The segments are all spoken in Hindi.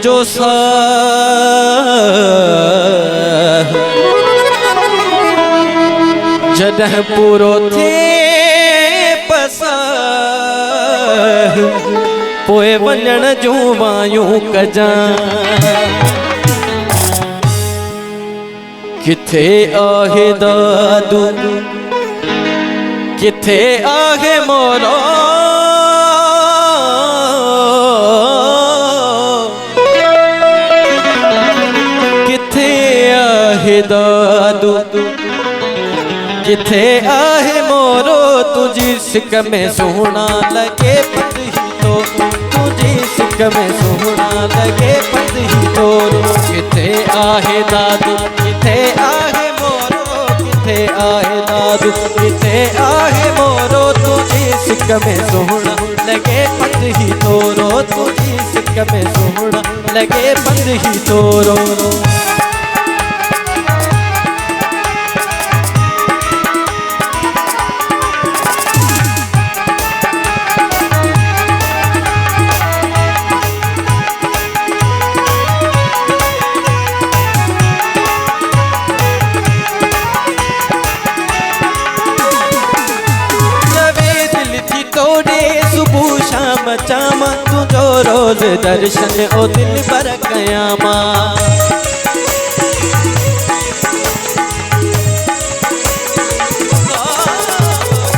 जो सा जॾहिं पूरो थे पसा पोइ वञण जूं वायूं कजां किथे आहे दादू किथे आहे मोरो किथे आहे दादू किथे आहे मोरो तुझी सिक में सोना लगे पतही तो तुझी सिक में सोना लगे पतही तो किथे आहे दादू किथे आहे मोरो किथे आहे दादू किथे आहे मोरो तुझी सिक में सोना लगे पतही तोरो तुझी सिक में सोना लगे पतही तोरो चामा तुझो रोज दर्शन ओ दिल पर कयामा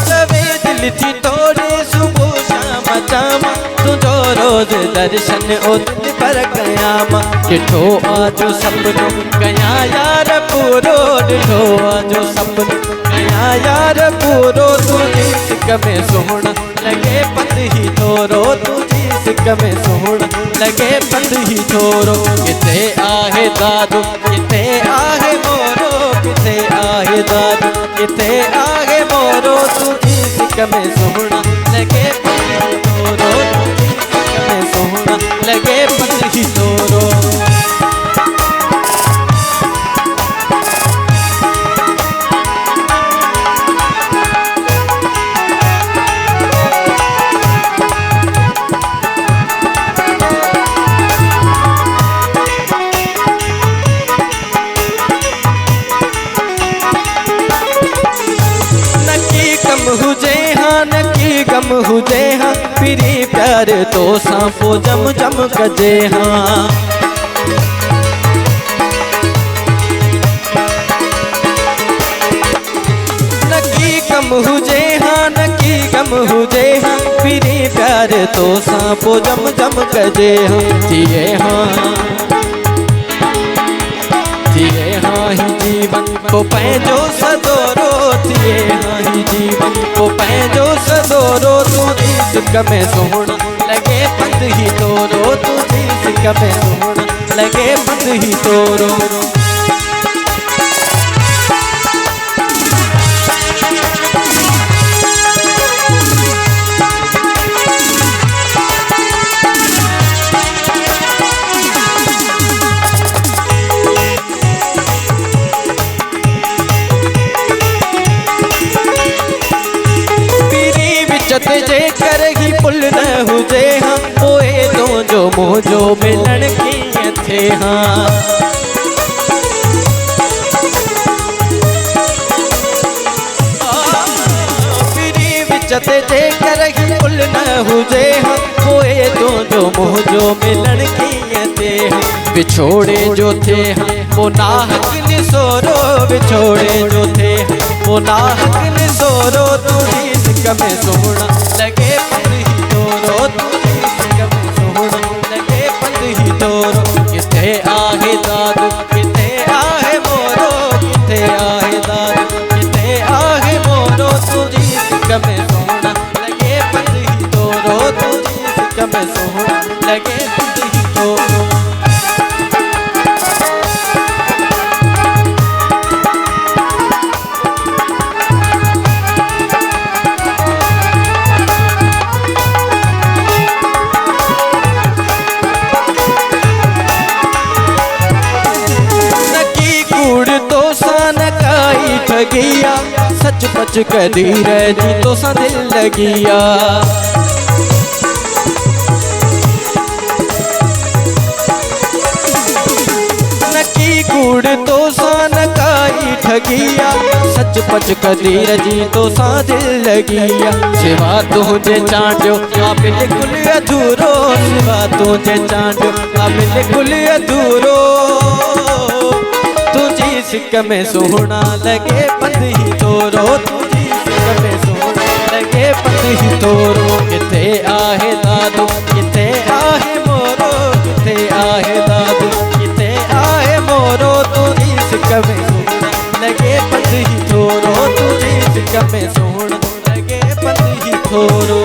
सवे दिल थी तोड़े सुबह शाम चामा तुझो रोज दर्शन ओ दिल पर कयामा डिठो आजो सपनो कया यार पूरो डिठो आजो सपनो कया यार पूरो तुझी सिक में सोना लगे पतही तोरो तुझी सिक में सोना लगे पतही तोरो किथे आहे दादू किथे आहे मोरो किथे आहे दादू किथे आहे मोरो तुझी सिक में सोना लगे पतही तोरो तुझी सिक में सोना लगे पतही तोरो गम हुजे हाँ पिरी प्यार तो सांपो जम जम कजे हाँ नकी गम हुजे हाँ नकी गम हुजे हाँ पिरी प्यार तो सांपो जम जम कजे हाँ थिए हाँ ही जीवन को पैजो सदोरो थिए हाँ ही जीवन को पैजो सदोरो तुझी सिक में सोना लगे पतही तोरो तुझी सिक में सोना लगे पतही तोरो जे करगी पुल न हुजे हाँ पोए तो जो मोजो मिलन कीअं थे हाँ पिरी विच ते जे करगी पुल न हुजे हाँ पोए तो जो मोजो मिलन कीअं थे हाँ बिछोड़े जो थे हाँ वो नाहक निसोरो बिछोड़े जो थे वो नाहक निसोरो तुझी सिक में सोना लगे पतही तोरो तुझी सिक में सोना लगे पतही तोरो किथे आहे दादू किथे आहे मोरो किथे आहे दादू किथे आहे मोरो तुझी सिक में सोना लगे पतही तोरो तुझी सिक में सोना लगे पतही तोरो ठगिया सच पच कदी रही तो सा दिल लगिया लगी कूड़ तो सान काई ठगिया, सच पच कदीर जी तो सा दिल लगिया। सिवा तुझे चांडियो आ बिल्कुल अधूरो, सिवा तुझे चांडियो आ बिल्कुल अधूरो। तुझी सिक में सोहना लगे पत ही तोरो, तुझी सिक में सोहना लगे पत ही तोरो। किथे आहे दादू किथे आहे मोरो, किथे आहे दादू किथे आहे मोरो। तुझी सिक में सोहना लगे पत ही तोरो, तुझी सिक में सोहना लगे पत ही तोरो।